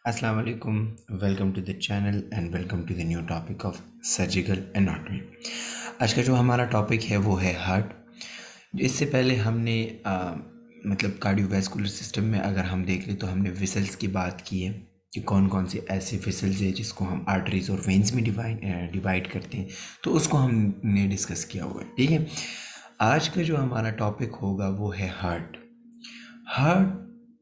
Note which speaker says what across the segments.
Speaker 1: अस्सलाम वालेकुम, welcome to the channel and welcome to the new topic of surgical anatomy. आज का जो हमारा टॉपिक है वो है हार्ट। इससे पहले हमने मतलब कार्डियोवैस्कुलर सिस्टम में अगर हम देख लें तो हमने विसल्स की बात की है कि कौन कौन से ऐसे विसल्स है जिसको हम आर्टरीज और वेन्स में डिवाइड करते हैं, तो उसको हमने डिस्कस किया हुआ है। ठीक है, आज का जो हमारा टॉपिक होगा वो है हार्ट। हार्ट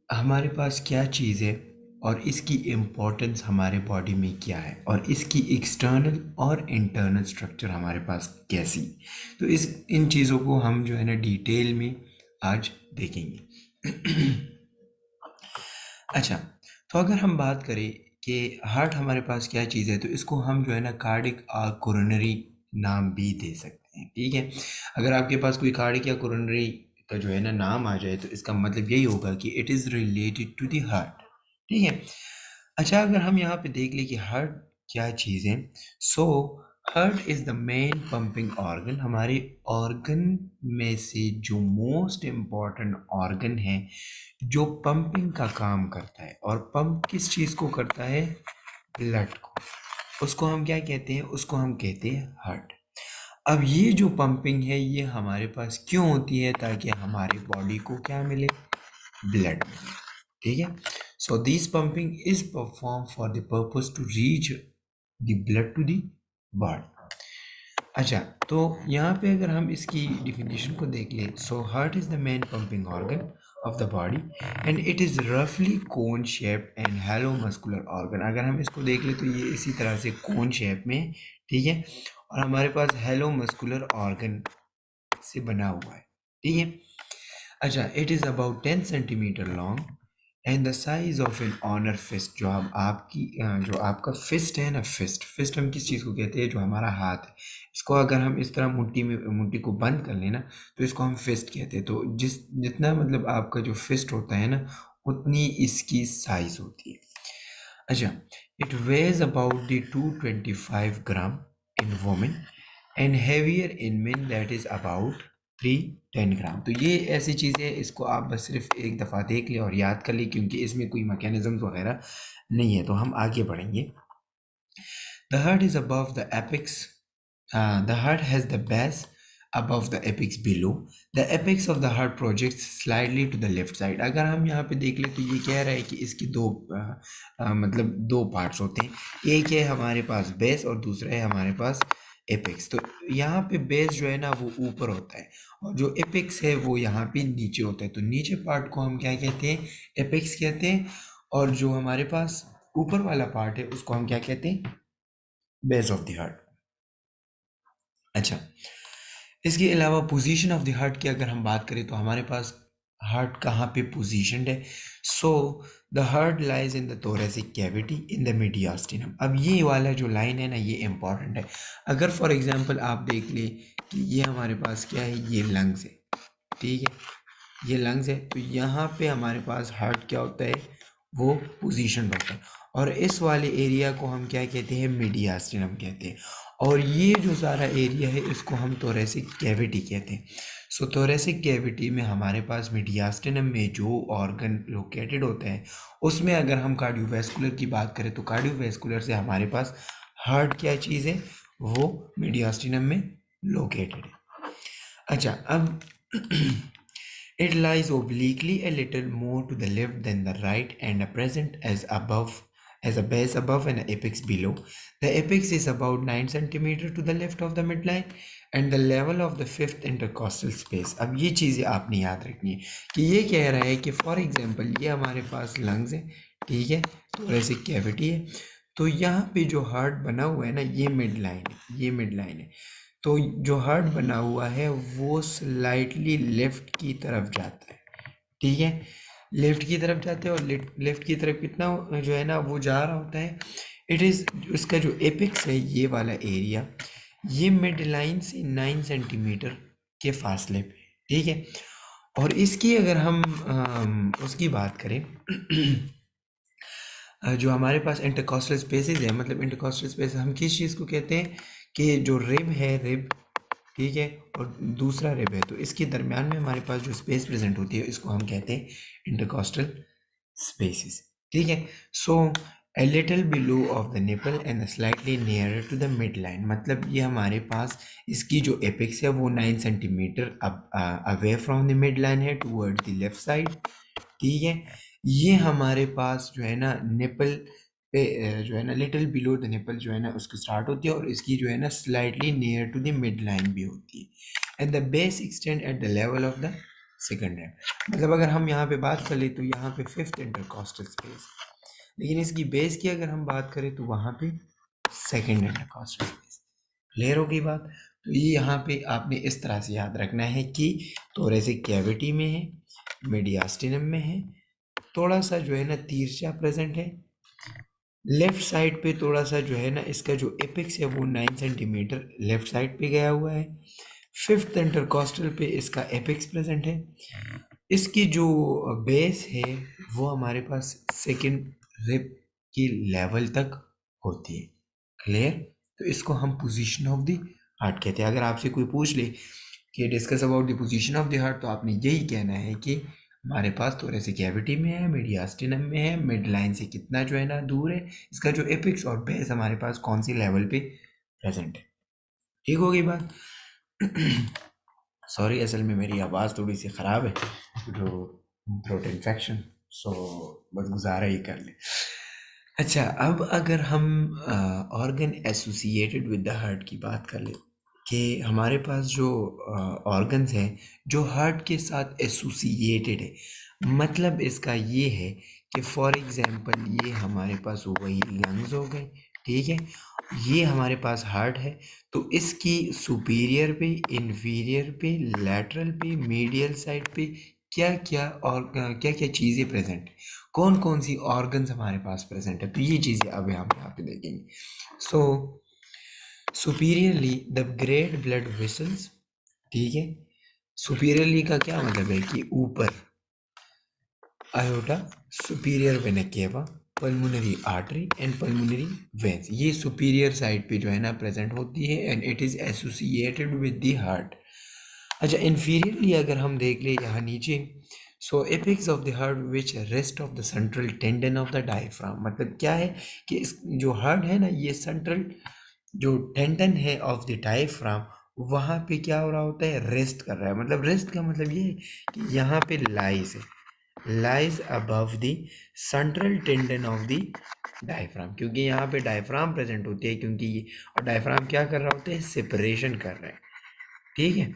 Speaker 1: हमारे पास क्या चीज़ है और इसकी इम्पोर्टेंस हमारे बॉडी में क्या है और इसकी एक्सटर्नल और इंटरनल स्ट्रक्चर हमारे पास कैसी। तो इस इन चीज़ों को हम जो है ना डिटेल में आज देखेंगे। अच्छा, तो अगर हम बात करें कि हार्ट हमारे पास क्या चीज़ है, तो इसको हम जो है ना कार्डिक कोरोनरी नाम भी दे सकते हैं। ठीक है, अगर आपके पास कोई कार्डिक या कोरोनरी का जो है ना नाम आ जाए तो इसका मतलब यही होगा कि it is related to the heart. ठीक है। अच्छा, अगर हम यहाँ पे देख लें कि हार्ट क्या चीज़ है, so heart is the main pumping organ. हमारे ऑर्गन में से जो मोस्ट इम्पॉर्टेंट ऑर्गन है जो पंपिंग का काम करता है, और पंप किस चीज़ को करता है? ब्लड को। उसको हम क्या कहते हैं? उसको हम कहते हैं हार्ट। अब ये जो पंपिंग है ये हमारे पास क्यों होती है? ताकि हमारी बॉडी को क्या मिले? ब्लड मिले। ठीक है, so this pumping is perform for the purpose to reach the blood to the body. अच्छा, तो यहाँ पे अगर हम इसकी डिफिनेशन को देख लें, so heart is the main pumping organ of the body and it is रफली cone shape and hollow muscular organ. अगर हम इसको देख लें तो ये इसी तरह से कोन शेप में है। ठीक है, और हमारे पास हैलो मस्कुलर ऑर्गन से बना हुआ है। ठीक है। अच्छा, it is about 10 centimetre long and the size of an honour fist. जो हम आपकी जो आपका फिस्ट है ना, फिस्ट हम किस चीज़ को कहते हैं? जो हमारा हाथ है, इसको अगर हम इस तरह मुट्ठी को बंद कर लेना तो इसको हम फिस्ट कहते हैं। तो जितना मतलब आपका जो फिस्ट होता है ना, उतनी इसकी साइज होती है। अच्छा, it ways about the 225 gram in women and heavier in main that is about 310 ग्राम। तो ये ऐसी चीज़ है, इसको आप बस सिर्फ एक दफ़ा देख लें और याद कर लें, क्योंकि इसमें कोई मैकेनिज्म वगैरह नहीं है। तो हम आगे बढ़ेंगे। The heart is above the apex, the heart has the base above the apex below. The apex of the heart projects slightly to the left side. अगर हम यहाँ पे देख लें तो ये कह रहा है कि इसकी मतलब दो पार्ट्स होते हैं। एक है हमारे पास बेस और दूसरा है हमारे पास एपेक्स। तो यहाँ पे बेस जो है ना वो ऊपर होता है और जो एपेक्स है वो यहाँ पे नीचे होता है। तो नीचे पार्ट को हम क्या कहते हैं? एपेक्स कहते हैं, और जो हमारे पास ऊपर वाला पार्ट है उसको हम क्या कहते हैं? Base of the heart. अच्छा, इसके अलावा पोजीशन ऑफ द हार्ट की अगर हम बात करें तो हमारे पास हार्ट कहाँ पे पोजीशनड है? So the heart lies in the thoracic cavity in the mediastinum. अब ये वाला जो लाइन है ना ये इंपॉर्टेंट है। अगर फॉर एग्जांपल आप देख लें कि ये हमारे पास क्या है? ये लंग्स है। ठीक है, ये लंग्स है, तो यहाँ पे हमारे पास हार्ट क्या होता है? वो पोजीशन होता है, और इस वाले एरिया को हम क्या कहते हैं? मीडियास्टिनम कहते हैं। और ये जो सारा एरिया है इसको हम थोरेसिक कैविटी कहते हैं। सो थोरेसिक कैविटी में हमारे पास मीडियास्टिनम में जो ऑर्गन लोकेटेड होता है, उसमें अगर हम कार्डियोवैस्कुलर की बात करें तो कार्डियोवैस्कुलर से हमारे पास हार्ट क्या चीज़ है? वो मीडियास्टिनम में लोकेटेड है। अच्छा, अब it lies obliquely a little more to the left than the right and are present as a base above and an apex below. The apex is about 9 centimeter to the left of the midline and the level of the fifth intercostal space. अब ये चीज़ें आपने याद रखनी है कि ये कह रहा है कि फॉर एग्जांपल ये हमारे पास लंग्स है। ठीक है, थोरेसिक कैविटी है, तो यहाँ पे जो हार्ट बना हुआ है ना ये मिड लाइन है, ये मिड लाइन है। तो जो हार्ट बना हुआ है वो स्लाइटली लेफ्ट की तरफ जाता है। ठीक है, लेफ्ट की तरफ जाते हैं, और लेफ्ट की तरफ कितना जो है ना वो जा रहा होता है? इट इज़ उसका जो एपिक्स है ये वाला एरिया, ये मिड लाइन से 9 सेंटीमीटर के फासले पे। ठीक है, और इसकी अगर हम उसकी बात करें जो हमारे पास इंटरकॉस्टल स्पेसेस है, मतलब इंटरकॉस्टल स्पेस हम किस चीज़ को कहते हैं? कि जो रिब है, रिब, ठीक है, और दूसरा रिब है, तो इसके दरमियान में हमारे पास जो स्पेस प्रेजेंट होती है इसको हम कहते हैं इंटरकॉस्टल स्पेसेस। ठीक है। सो a little below of the nipple and slightly nearer to the midline, मतलब ये हमारे पास इसकी जो एपेक्स है वो 9 centimetre away from the mid line है टूवर्ड द लेफ्ट साइड। ठीक है, ये हमारे पास जो है ना निपल पे जो है ना लिटिल बिलो द निपल जो है ना उसको स्टार्ट होती है, और इसकी जो है ना slightly near to the mid line भी होती है। And the base extend at the level of the second rib, मतलब अगर हम यहाँ पे बात कर ले तो यहाँ पे फिफ्थ इंटरकॉस्टल स्पेस, लेकिन इसकी बेस की अगर हम बात करें तो वहाँ पे सेकंड इंटरकॉस्टल स्पेस। क्लियर होगी बात? तो ये यहाँ पे आपने इस तरह से याद रखना है कि थोरेसिक कैविटी में है, मीडियास्टिनम में है, थोड़ा सा जो है ना तिरछा प्रेजेंट है, लेफ्ट साइड पे थोड़ा सा जो है ना इसका जो एपेक्स है वो 9 सेंटीमीटर लेफ्ट साइड पे गया हुआ है, फिफ्थ इंटरकॉस्टल पे इसका एपेक्स प्रेजेंट है, इसकी जो बेस है वो हमारे पास सेकंड रिब की लेवल तक होती है। क्लियर? तो इसको हम पोजीशन ऑफ द हार्ट कहते हैं। अगर आपसे कोई पूछ ले कि discuss about the position of the heart, तो आपने यही कहना है कि हमारे पास थोरेसिक कैविटी में है, मीडियास्टिनम में है, मिड लाइन से कितना जो है ना दूर है, इसका जो एपिक्स और बेस हमारे पास कौन सी लेवल पे प्रेजेंट है। ठीक हो गई बात? सॉरी, असल में मेरी आवाज़ थोड़ी सी ख़राब है, जो थ्रोट इन्फेक्शन, सो बस गुजारा ही कर ले। अच्छा, अब अगर हम organ associated with the heart की बात कर ले कि हमारे पास जो ऑर्गन्स हैं जो हार्ट के साथ एसोसिएटेड है, मतलब इसका ये है कि फॉर एग्जांपल ये हमारे पास वही लंग्स हो गए, ठीक है, ये हमारे पास हार्ट है, तो इसकी सुपीरियर पे, इंफीरियर पे, लैटरल पे, मीडियल साइड पे क्या क्या और क्या क्या चीज़ें प्रेजेंट है, कौन कौन सी ऑर्गन्स हमारे पास प्रेजेंट है, तो ये चीज़ें अब हम यहाँ पे देखेंगे। So superiorly the great blood vessels, ठीक है, सुपीरियरली का क्या मतलब है कि ऊपर, aorta, superior vena cava, pulmonary artery and pulmonary veins, ये सुपीरियर साइड पे जो है ना प्रेजेंट होती है and it is associated with the heart. अच्छा, इन्फीरियरली अगर हम देख ले यहाँ नीचे, so apex of the heart which rest of the central tendon of the diaphragm, मतलब क्या है कि इस जो हार्ट है ना ये सेंट्रल जो टेंडन है ऑफ द डायफ्राम, वहाँ पे क्या हो रहा होता है, रेस्ट कर रहा है, मतलब रेस्ट का मतलब ये है कि यहाँ पे लाइज है, lies above the central tendon of the diaphragm, क्योंकि यहाँ पे डायफ्राम प्रेजेंट होती है, क्योंकि ये और डायफ्राम क्या कर रहा होता है, सेपरेशन कर रहा है। ठीक है,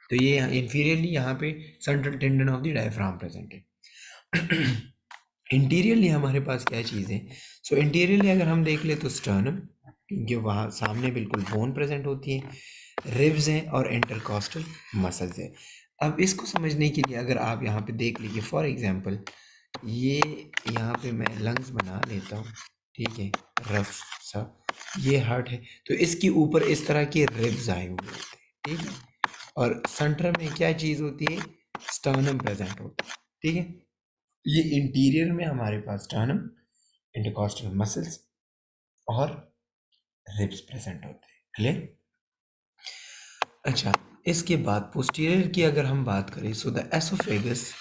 Speaker 1: तो ये इंफीरियरली यहाँ पे central tendon of the diaphragm present है। इंटीरियरली हमारे पास क्या चीज़ है, सो इंटीरियरली अगर हम देख ले तो स्टर्नम, क्योंकि वहाँ सामने बिल्कुल बोन प्रेजेंट होती है, रिब्स हैं और इंटरकॉस्टल मसल्स है। अब इसको समझने के लिए अगर आप यहाँ पे देख लीजिए, फॉर एग्जांपल ये यहाँ पे मैं लंग्स बना लेता हूँ, ठीक है, रफ सा, ये हार्ट है, तो इसके ऊपर इस तरह के रिब्स आए हुए होते हैं, ठीक है, और सेंटर में क्या चीज़ होती है, स्टर्नम प्रेजेंट होता है। ठीक है, ये इंटीरियर में हमारे पास स्टर्नम, इंटरकॉस्टल मसल्स और रिब्स प्रेजेंट होते हैं। क्लियर? अच्छा, इसके बाद पोस्टीरियर की अगर हम बात करें, सो द एसोफेगस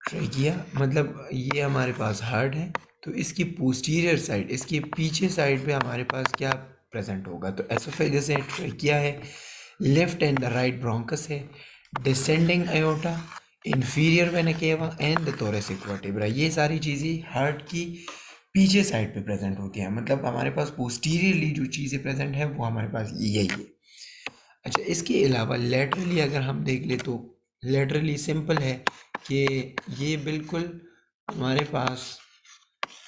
Speaker 1: ट्रेकिया, मतलब ये हमारे पास हार्ट है, तो इसकी पोस्टीरियर साइड, इसके पीछे साइड पे हमारे पास क्या प्रेजेंट होगा, तो एसोफेगस है, ट्रेकिया है, left and the right bronchus है, descending aorta, inferior vena cava and the thoracic vertebra, ये सारी चीज़ें हार्ट की पीछे साइड पे प्रेजेंट होती हैं, मतलब हमारे पास पोस्टीरियरली जो चीज़ें प्रेजेंट है वो हमारे पास यही है। अच्छा, इसके अलावा लेटरली अगर हम देख ले तो लेटरली सिंपल है कि ये बिल्कुल हमारे पास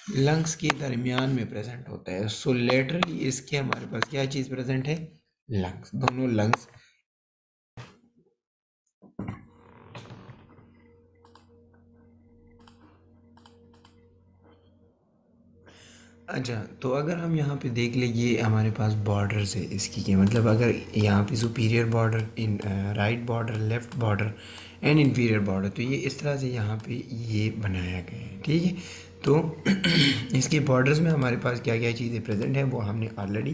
Speaker 1: लंग्स के दरमियान में प्रेजेंट होता है, सो लेटरली इसके हमारे पास क्या चीज़ प्रेजेंट है, लंग्स, दोनों लंग्स। अच्छा, तो अगर हम यहाँ पे देख ले, ये हमारे पास बॉर्डर्स है इसकी के, मतलब अगर यहाँ पे superior border, in right border, left border and inferior border, तो ये इस तरह से यहाँ पे ये बनाया गया है। ठीक है, तो इसके बॉर्डर्स में हमारे पास क्या क्या चीज़ें प्रेजेंट हैं वो हमने ऑलरेडी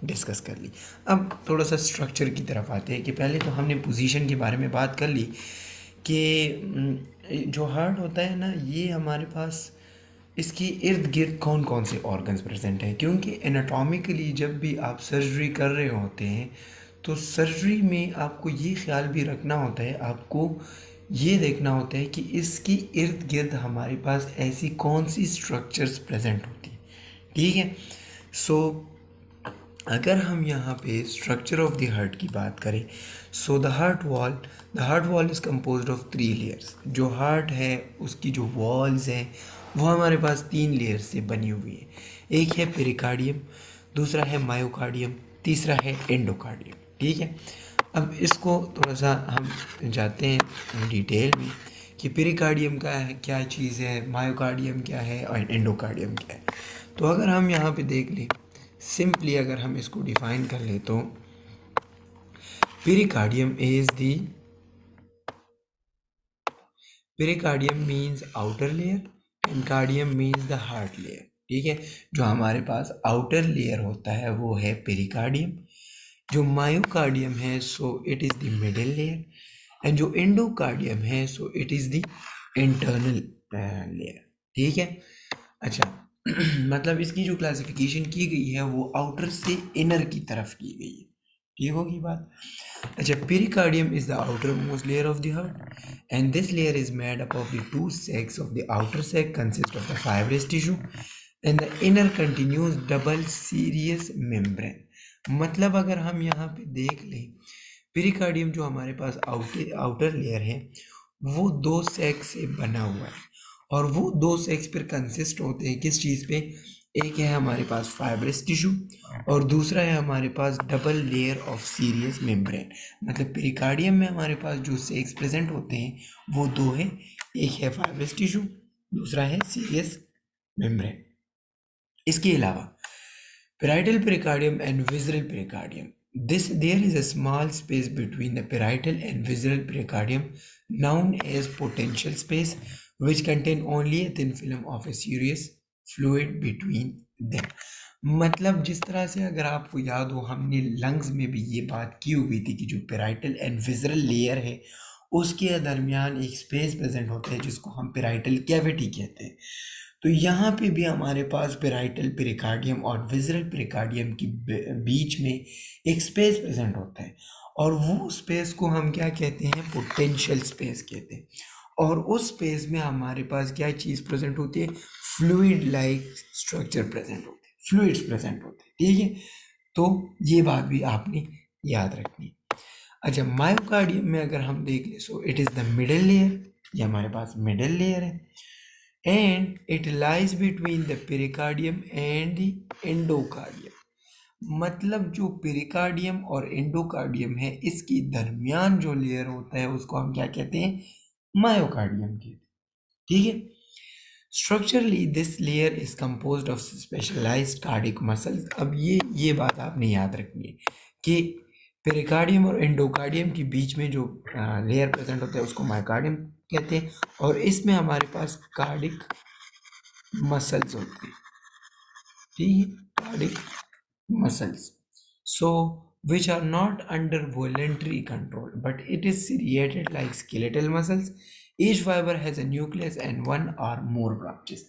Speaker 1: डिस्कस कर ली। अब थोड़ा सा स्ट्रक्चर की तरफ आते हैं कि पहले तो हमने पोजीशन के बारे में बात कर ली कि जो हार्ट होता है ना, ये हमारे पास इसके इर्द गिर्द कौन कौन से ऑर्गन्स प्रेजेंट हैं, क्योंकि एनाटॉमिकली जब भी आप सर्जरी कर रहे होते हैं तो सर्जरी में आपको ये ख्याल भी रखना होता है, आपको ये देखना होता है कि इसकी इर्द गिर्द हमारे पास ऐसी कौन सी स्ट्रक्चर्स प्रेजेंट होती हैं। ठीक है। सो अगर हम यहाँ पे स्ट्रक्चर ऑफ द हार्ट की बात करें, so the heart wall is composed of 3 layers. जो हार्ट है उसकी जो वॉल्स हैं वो हमारे पास 3 लेयर्स से बनी हुई है। एक है पेरिकार्डियम, दूसरा है मायोकार्डियम, तीसरा है एंडोकार्डियम। ठीक है। अब इसको थोड़ा सा हम जाते हैं डिटेल में कि पेरिकार्डियम क्या है, क्या चीज़ है, मायोकार्डियम क्या है और एंडोकार्डियम क्या है। तो अगर हम यहाँ पे देख लें, सिंपली अगर हम इसको डिफाइन कर ले तो pericardium means outer layer and cardium means the heart layer. ठीक है। जो हमारे पास आउटर लेयर होता है वो है पेरिकार्डियम, जो मायोकार्डियम है so it is the middle layer, and जो एंडोकार्डियम है so it is the internal layer. ठीक है। अच्छा मतलब इसकी जो क्लासिफिकेशन की गई है वो आउटर से इनर की तरफ की गई है। ठीक होगी बात। अच्छा, pericardium is the outer most layer of the heart and this layer is made up of the 2 sacs of the outer sac consist of the fibrous tissue and the inner continuous double serious membrane. मतलब अगर हम यहाँ पे देख लें, pericardium जो हमारे पास outer layer है वो 2 sac से बना हुआ है, और वो 2 sacs फिर कंसिस्ट होते हैं किस चीज़ पे, एक है हमारे पास फाइब्रस टिश्यू और दूसरा है हमारे पास double layer of serous membrane. मतलब पेरिकार्डियम में हमारे पास जो सेक्स प्रेजेंट होते हैं वो 2 हैं, एक है फाइब्रस टिश्यू, दूसरा है सीरियस मेम्ब्रेन। इसके अलावा parietal pericardium and visceral pericardium, there is a small space between the parietal and visceral pericardium known as potential space, which contain only a thin film of a serous fluid between them। मतलब जिस तरह से अगर आपको याद हो हमने lungs में भी ये बात की हुई थी कि जो पेराइटल एंड विजरल लेयर है उसके दरमियान एक स्पेस प्रेजेंट होता है जिसको हम पेराइटल कैविटी कहते हैं। तो यहाँ पे भी हमारे पास पेराइटल पेरिकार्डियम और विजरल पेरिकार्डियम की बीच में एक स्पेस प्रेजेंट होता है, और वो स्पेस को हम क्या कहते हैं, पोटेंशियल स्पेस कहते हैं। और उस स्पेस में हमारे पास क्या चीज़ प्रेजेंट होती है, फ्लूइड लाइक स्ट्रक्चर प्रेजेंट होते हैं, फ्लूइड्स प्रेजेंट होते हैं। ठीक है। तो ये बात भी आपने याद रखनी है। अच्छा, मायोकार्डियम में अगर हम देख लें so it is the middle layer, ये हमारे पास मिडिल लेयर है, and it lies between the pericardium and the endocardium। मतलब जो पेरिकार्डियम और एंडोकार्डियम है इसकी दरमियान जो लेयर होता है उसको हम क्या कहते हैं, मायोकार्डियम कहते हैं। ठीक है। Structurally this layer is composed of specialised cardiac muscles. अब ये बात आपने याद रखनी है कि पेरिकार्डियम और एंडोकार्डियम के बीच में जो लेयर प्रेजेंट होता है उसको मायोकार्डियम कहते हैं, और इसमें हमारे पास कार्डिक मसल्स होते हैं। ठीक है, cardiac muscles, so which are not under voluntary control but it is seriated like skeletal muscles। each fiber has a nucleus and one or more branches।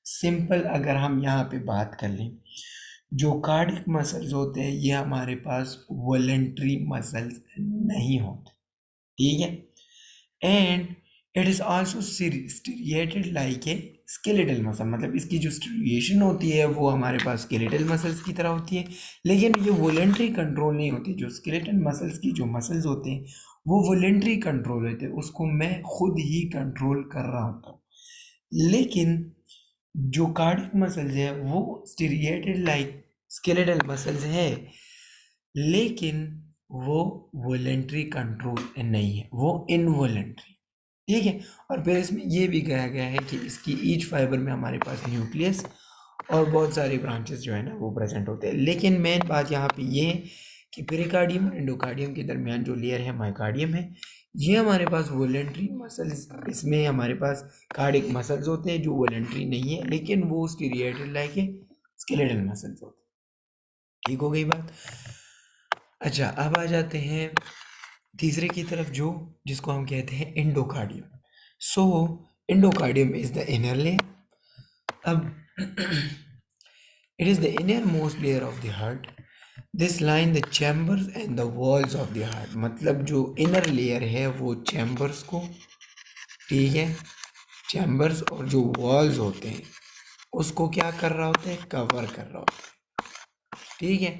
Speaker 1: Simple अगर हम यहाँ पे बात कर लें, जो कार्डिक मसल्स होते हैं ये हमारे पास वॉलेंट्री मसल्स नहीं होते। ठीक है। And it is also striated like a skeletal muscle. मतलब इसकी जो स्टीरिएशन होती है वो हमारे पास स्केलेटल मसल्स की तरह होती है, लेकिन ये वॉलेंट्री कंट्रोल नहीं होती। जो स्केलेटल मसल्स की जो मसल्स होते हैं वो वॉलेंट्री कंट्रोल होते हैं, उसको मैं खुद ही कंट्रोल कर रहा होता हूँ। लेकिन जो कार्डिक मसल्स है वो स्टीरिएटेड लाइक स्केलेटल मसल्स है, लेकिन वो वॉलेंट्री कंट्रोल नहीं है, वो इनवॉलेंट्री। ठीक है। और फिर इसमें ये भी कहा गया है कि इसकी ईच फाइबर में हमारे पास न्यूक्लियस और बहुत सारे ब्रांचेस जो है ना वो प्रेजेंट होते हैं। लेकिन मेन बात यहाँ पे ये है कि पेरिकार्डियम और एंडोकार्डियम के दरमियान जो लेयर है मायोकार्डियम है, ये हमारे पास वॉलेंट्री मसल्स, इसमें हमारे पास कार्डिक मसल्स होते हैं जो वॉलेंट्री नहीं है, लेकिन वो स्टीरिएटेड लाइक स्केलेटल मसल्स होते हैं। ठीक हो गई बात। अच्छा, अब आ जाते हैं तीसरे की तरफ जो जिसको हम कहते हैं endocardium. So endocardium is the inner layer अब it is the innermost layer of the heart. This line the chambers and the walls of the heart. मतलब जो inner layer है वो chambers को, ठीक है, chambers और जो walls होते हैं उसको क्या कर रहा होता है, कवर कर रहा होता है, ठीक है।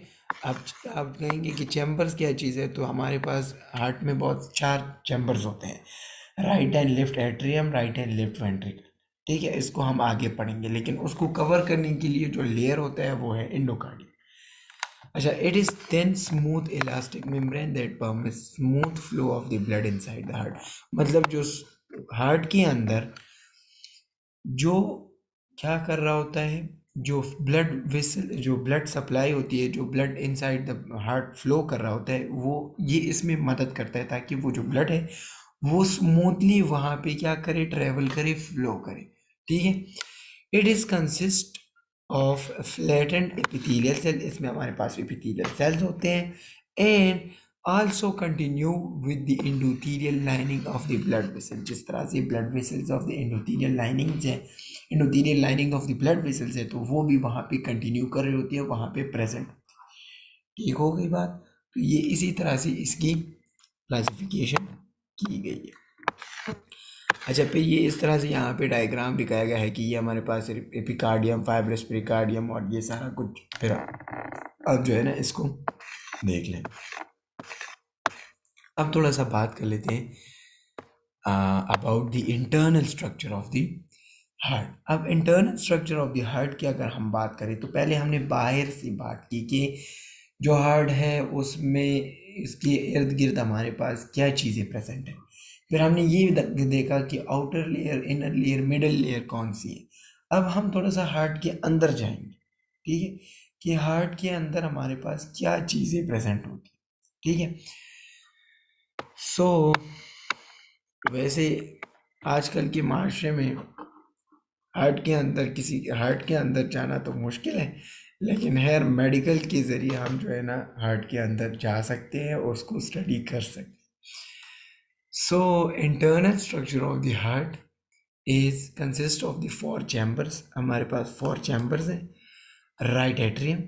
Speaker 1: अब आप कहेंगे कि चैम्बर्स क्या चीज़ है, तो हमारे पास हार्ट में बहुत 4 चैम्बर्स होते हैं, right and left atrium, right and left ventricle, ठीक है। इसको हम आगे पढ़ेंगे, लेकिन उसको कवर करने के लिए जो लेयर होता है वो है एंडोकार्डियम। अच्छा, it is thin smooth elastic membrane that permits smooth flow of the blood inside the heart. मतलब जो हार्ट के अंदर जो क्या कर रहा होता है, जो ब्लड वेसल, जो ब्लड सप्लाई होती है, जो blood inside the heart flow कर रहा होता है, वो ये इसमें मदद करता है ताकि वो जो ब्लड है वो स्मूथली वहाँ पे क्या करे, ट्रेवल करे, फ्लो करे, ठीक है। It is consist of flattened epithelial cell, इसमें हमारे पास एपिथेलियल सेल्स होते हैं, and also continue with the endothelial lining of the blood vessel. जिस तरह से blood vessels of the endothelial linings है, endothelial lining of the blood vessels है, तो वो भी वहाँ पे कंटिन्यू कर रही होती है, वहाँ पे प्रेजेंट। ठीक हो गई बात। तो ये इसी तरह से इसकी क्लासिफिकेशन की गई है। अच्छा, फिर ये इस तरह से यहाँ पे डायग्राम दिखाया गया है कि ये हमारे पास एपिकार्डियम, फाइब्रस पेरिकार्डियम और ये सारा कुछ। फिर अब जो है ना इसको देख लें। अब थोड़ा सा बात कर लेते हैं about the internal structure of the heart. अब internal structure of the heart की अगर हम बात करें, तो पहले हमने बाहर से बात की कि जो हार्ट है उसमें इसके इर्द गिर्द हमारे पास क्या चीज़ें प्रेजेंट हैं। फिर हमने ये देखा कि outer layer, inner layer, middle layer कौन सी है। अब हम थोड़ा सा हार्ट के अंदर जाएंगे, ठीक है, कि हार्ट के अंदर हमारे पास क्या चीज़ें प्रेजेंट होती हैं, ठीक है। सो वैसे आजकल के माशरे में हार्ट के अंदर जाना तो मुश्किल है, लेकिन खैर मेडिकल के ज़रिए हम जो है ना हार्ट के अंदर जा सकते हैं और उसको स्टडी कर सकते हैं। So internal structure of the heart is consist of the 4 chambers. हमारे पास 4 चैम्बर्स हैं, right atrium,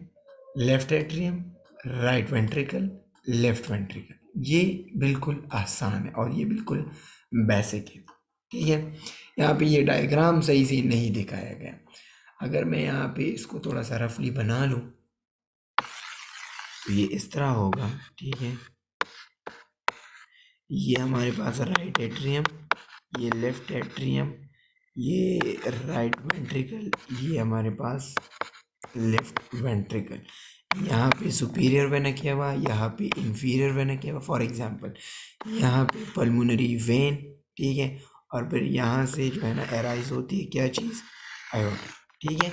Speaker 1: left atrium, right ventricle, left ventricle. ये बिल्कुल आसान है और ये बिल्कुल बेसिक है, ठीक है। यहाँ पे ये डायग्राम सही से नहीं दिखाया गया। अगर मैं यहाँ पे इसको थोड़ा सा रफली बना लूँ तो ये इस तरह होगा, ठीक है। ये हमारे पास राइट एट्रियम, ये लेफ्ट एट्रियम, ये राइट वेंट्रिकल, ये हमारे पास लेफ्ट वेंट्रिकल। यहाँ पे सुपीरियर वेना किया हुआ, यहाँ पे इंफीरियर वेना किया हुआ। फॉर एग्जांपल यहाँ पे पल्मोनरी वेन, ठीक है, और फिर यहाँ से जो है ना एराइज होती है क्या चीज़, आयोटा, ठीक है।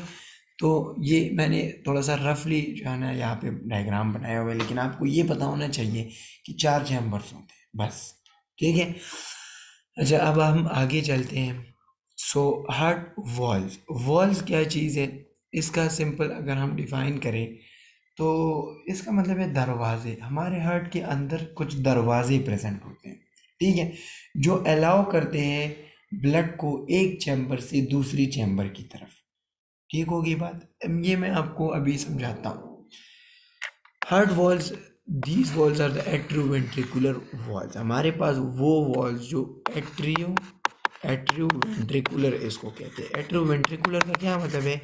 Speaker 1: तो ये मैंने थोड़ा सा रफली जो है ना यहाँ पे डायग्राम बनाया हुआ है, लेकिन आपको ये पता होना चाहिए कि 4 चैम्बर्स होते हैं बस, ठीक है। अच्छा, अब हम आगे चलते हैं। सो हार्ट वॉल्स, वॉल्स क्या चीज़ है, इसका सिंपल अगर हम डिफाइन करें तो इसका मतलब है दरवाजे। हमारे हार्ट के अंदर कुछ दरवाजे प्रेजेंट होते हैं, ठीक है, जो अलाउ करते हैं ब्लड को एक चैम्बर से दूसरी चैम्बर की तरफ। ठीक होगी बात। ये मैं आपको अभी समझाता हूँ। Heart walls, these walls are the atrioventricular walls. हमारे पास वो वॉल्स जो एट्रोवेंट्रिकुलर इसको कहते हैं। एट्रोवेंट्रिकुलर का क्या मतलब है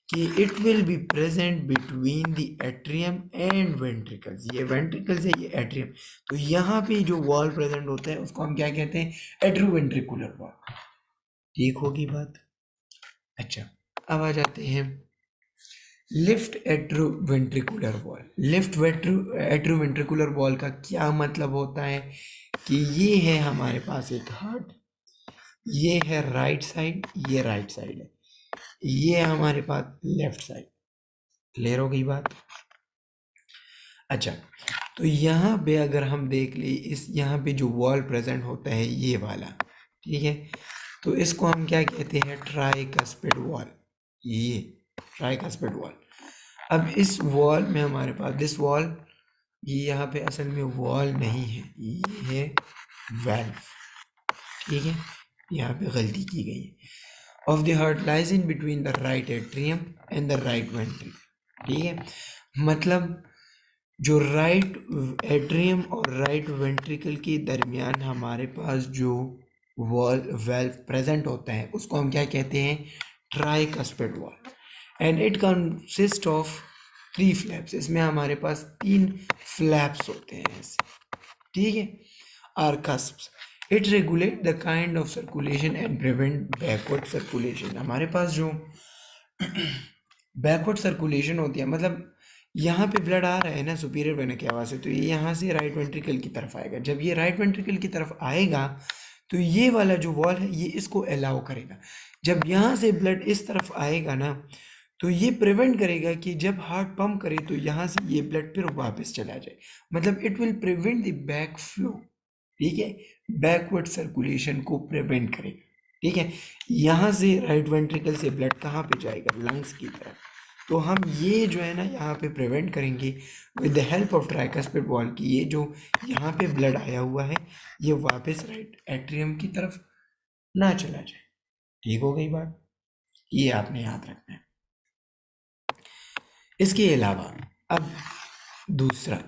Speaker 1: कि it will be present between the atrium and ventricles. ये वेंट्रिकल्स है, ये एट्रियम। तो यहाँ पे जो वॉल प्रेजेंट होता है उसको हम क्या कहते हैं, एट्रोवेंट्रिकुलर वॉल। ठीक होगी बात। अच्छा, अब आ जाते हैं लेफ्ट एट्रोवेंट्रिकुलर वॉल। लेफ्ट एट्रोवेंट्रिकुलर वॉल का क्या मतलब होता है कि ये है हमारे पास एक हार्ट, ये है राइट साइड, ये राइट साइड है, ये हमारे पास लेफ्ट साइड। क्लियर हो गई बात। अच्छा, तो यहाँ पे अगर हम देख ले, इस यहाँ पे जो वॉल प्रेजेंट होता है ये वाला, ठीक है, तो इसको हम क्या कहते हैं, ट्राइकस्पिड वॉल। ये ट्राइकस्पिड वॉल। अब इस वॉल में हमारे पास दिस वॉल, ये यहाँ पे असल में वॉल नहीं है, ये है वेल्व, ठीक है, यहाँ पे गलती की गई है। Of the heart lies in between the right atrium and the right ventricle. ठीक है, मतलब जो राइट एट्रियम और राइट वेंट्रिकल के दरमियान हमारे पास जो वॉल वेल्व प्रेजेंट होता है उसको हम क्या कहते हैं, tricuspid wall, and it consist of 3 flaps. इसमें हमारे पास 3 फ्लैप्स होते हैं ऐसे, ठीक है, are cusps. It regulate the kind of circulation and prevent backward circulation. हमारे पास जो बैकवर्ड सर्कुलेशन होती है, मतलब यहाँ पे ब्लड आ रहा है ना सुपीरियर वेना केवा से, तो ये यहाँ से राइट वेंट्रिकल की तरफ आएगा। जब ये राइट वेंट्रिकल की तरफ आएगा तो ये वाला जो वॉल है ये इसको अलाउ करेगा। जब यहाँ से ब्लड इस तरफ आएगा ना तो ये प्रिवेंट करेगा कि जब हार्ट पंप करे तो यहाँ से ये ब्लड फिर वापस चला जाए, मतलब it will prevent the back flow. ठीक है, बैकवर्ड सर्कुलेशन को प्रिवेंट करेगा। ठीक है, यहाँ से राइट वेंट्रिकल से ब्लड कहाँ पे जाएगा, लंग्स की तरफ। तो हम ये जो है ना यहाँ पे प्रिवेंट करेंगे with the help of tricuspid wall की ये जो यहाँ पे ब्लड आया हुआ है ये वापस राइट एट्रियम की तरफ ना चला जाए। ठीक हो गई बात, ये आपने याद रखना है। इसके अलावा अब दूसरा,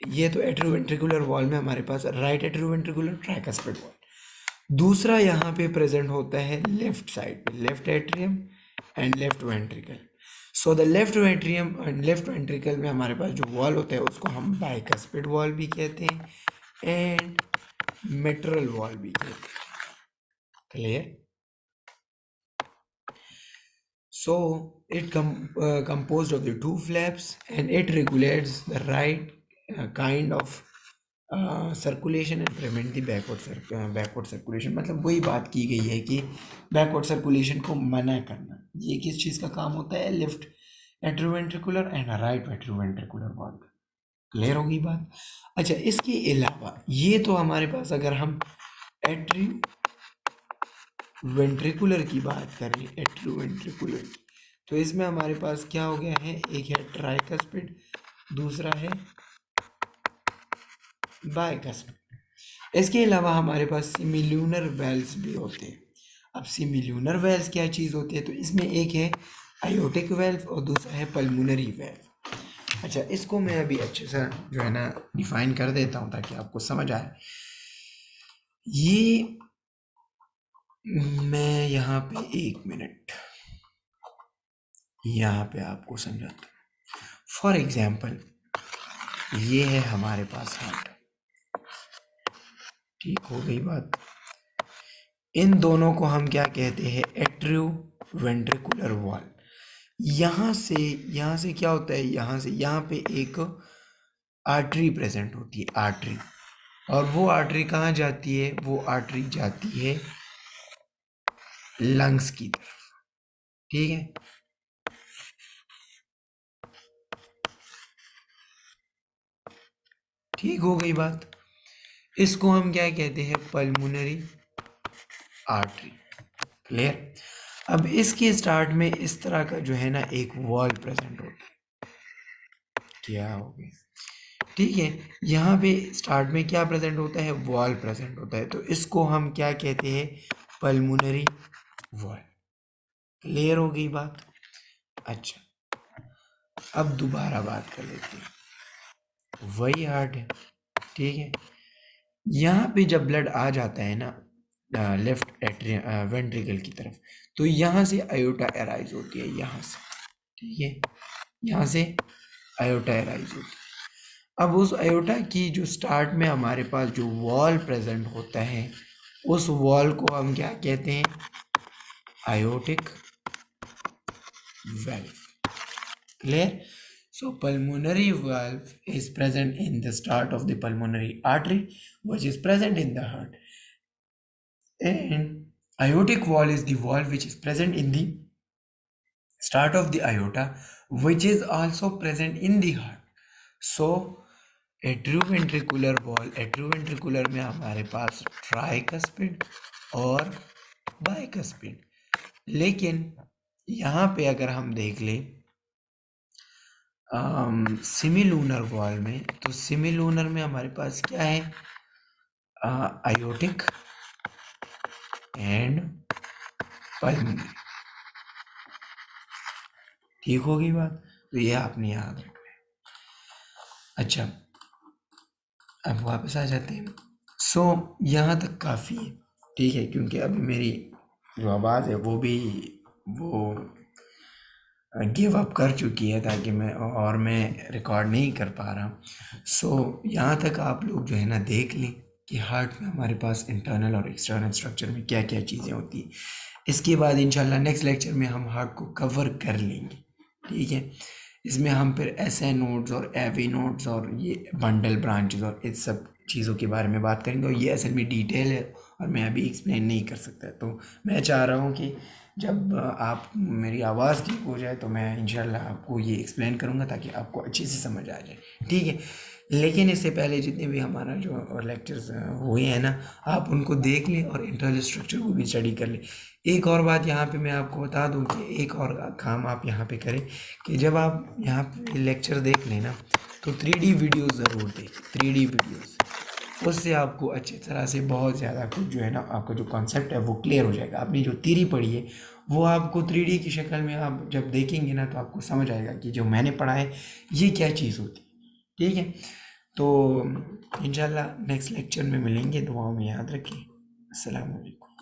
Speaker 1: ये तो एट्रोवेंट्रिकुलर वॉल में हमारे पास राइट एट्रोवेंट्रिकुलर ट्राइकस्पिड वॉल। दूसरा यहाँ पे प्रेजेंट होता है लेफ्ट साइड पे, left atrium and left ventricle. So the left atrium and left ventricle में हमारे पास जो वॉल होता है उसको हम बाइकस्पिड वॉल भी कहते हैं एंड मिट्रल वॉल भी कहते हैं। Clear? So it composed of the 2 flaps and it regulates the right kind of circulation and prevent the backward circulation। मतलब वही बात की गई है कि बैकवर्ड सर्कुलेशन को मना करना, ये किस चीज़ का काम होता है, left atrioventricular and right atrioventricular wall. Clear होगी बात? अच्छा, इसके अलावा ये तो हमारे पास अगर हम एट्री वेंट्रिकुलर की बात करें, एट्रोवेंट्रिकुलर, तो इसमें हमारे पास क्या हो गया है, एक है ट्राइकस्पिड, दूसरा है बाइकस्पिड। इसके अलावा हमारे पास सिमिल्यूनर वेल्स भी होते हैं। अब सिमिल्यूनर वेल्स क्या चीज़ होती है, तो इसमें एक है आयोटिक वेल्व और दूसरा है पल्मोनरी वेल्व। अच्छा, इसको मैं अभी अच्छे से जो है ना डिफाइन कर देता हूँ ताकि आपको समझ आए। ये मैं यहाँ पे 1 मिनट यहाँ पे आपको समझाता हूँ। फॉर एग्जाम्पल ये है हमारे पास हार्ट, ठीक हो गई बात। इन दोनों को हम क्या कहते हैं, एट्रोवेंट्रिकुलर वॉल। यहाँ से क्या होता है, यहाँ पे एक आर्टरी प्रेजेंट होती है, आर्टरी, और वो आर्टरी कहाँ जाती है, वो आर्टरी जाती है लंग्स की तरफ। ठीक है, ठीक हो गई बात। इसको हम क्या कहते हैं, पल्मोनरी आर्टरी। क्लियर? अब इसके स्टार्ट में इस तरह का जो है ना एक वॉल प्रेजेंट होता है, क्या हो गया, ठीक है, यहाँ पे स्टार्ट में क्या प्रेजेंट होता है, वॉल प्रेजेंट होता है, तो इसको हम क्या कहते हैं, पल्मोनरी वॉल। क्लियर हो गई बात? अच्छा, अब दोबारा बात कर लेते हैं, वही हार्ट है, ठीक है, यहाँ पे जब ब्लड आ जाता है ना लेफ्ट वेंट्रिकल की तरफ, तो यहाँ से आयोटा एराइज होती है, यहाँ से, ठीक है, यहाँ से आयोटा एराइज होती है। अब उस आयोटा की जो स्टार्ट में हमारे पास जो वॉल प्रेजेंट होता है, उस वॉल को हम क्या कहते हैं, aortic valve। Clear? So pulmonary valve is present in the start of the pulmonary artery, which is present in the heart, and aortic wall is the valve which is present in the start of the aorta, which is also present in the heart. So atrioventricular wall, atrioventricular में हमारे पास tricuspid और bicuspid, लेकिन यहाँ पे अगर हम देख लें सिमिलूनर वॉल में, तो सिमिलूनर में हमारे पास क्या है, आयोटिक एंड पल्मोनरी। ठीक हो गई बात? तो ये आपने याद रखना है। अच्छा, अब वापस आ जाते हैं। सो यहाँ तक काफ़ी है, ठीक है, क्योंकि अभी मेरी जो आवाज़ है वो भी वो गिव अप कर चुकी है, ताकि मैं रिकॉर्ड नहीं कर पा रहा। सो यहाँ तक आप लोग जो है ना देख लें कि हार्ट में हमारे पास इंटरनल और एक्सटर्नल स्ट्रक्चर में क्या क्या चीज़ें होती हैं। इसके बाद इंशाल्लाह नेक्स्ट लेक्चर में हम हार्ट को कवर कर लेंगे, ठीक है। इसमें हम फिर एसए नोड्स और एवी नोड्स और ये बंडल ब्रांचेस और इस सब चीज़ों के बारे में बात करेंगे, और ये असल में डिटेल है और मैं अभी एक्सप्लेन नहीं कर सकता। तो मैं चाह रहा हूँ कि जब आप मेरी आवाज़ ठीक हो जाए तो मैं इंशाल्लाह आपको ये एक्सप्लेन करूँगा, ताकि आपको अच्छे से समझ आ जाए, ठीक है। लेकिन इससे पहले जितने भी हमारा जो लेक्चर्स हुए हैं ना, आप उनको देख लें और इंटरनल स्ट्रक्चर को भी स्टडी कर लें। एक और बात यहाँ पे मैं आपको बता दूँ कि एक और काम आप यहाँ पे करें कि जब आप यहाँ पे लेक्चर देख लें ना, तो 3D वीडियोस ज़रूर देखें, 3D वीडियोस। उससे आपको अच्छी तरह से बहुत ज़्यादा कुछ जो है ना, आपका जो कॉन्सेप्ट है वो क्लियर हो जाएगा। आपने जो थ्योरी पढ़ी है वो आपको 3D की शक्ल में आप जब देखेंगे ना, तो आपको समझ आएगा कि जो मैंने पढ़ा है ये क्या चीज़ होती है, ठीक है। तो इंशाल्लाह नेक्स्ट लेक्चर में मिलेंगे। दुआओं में याद रखें। अस्सलाम वालेकुम।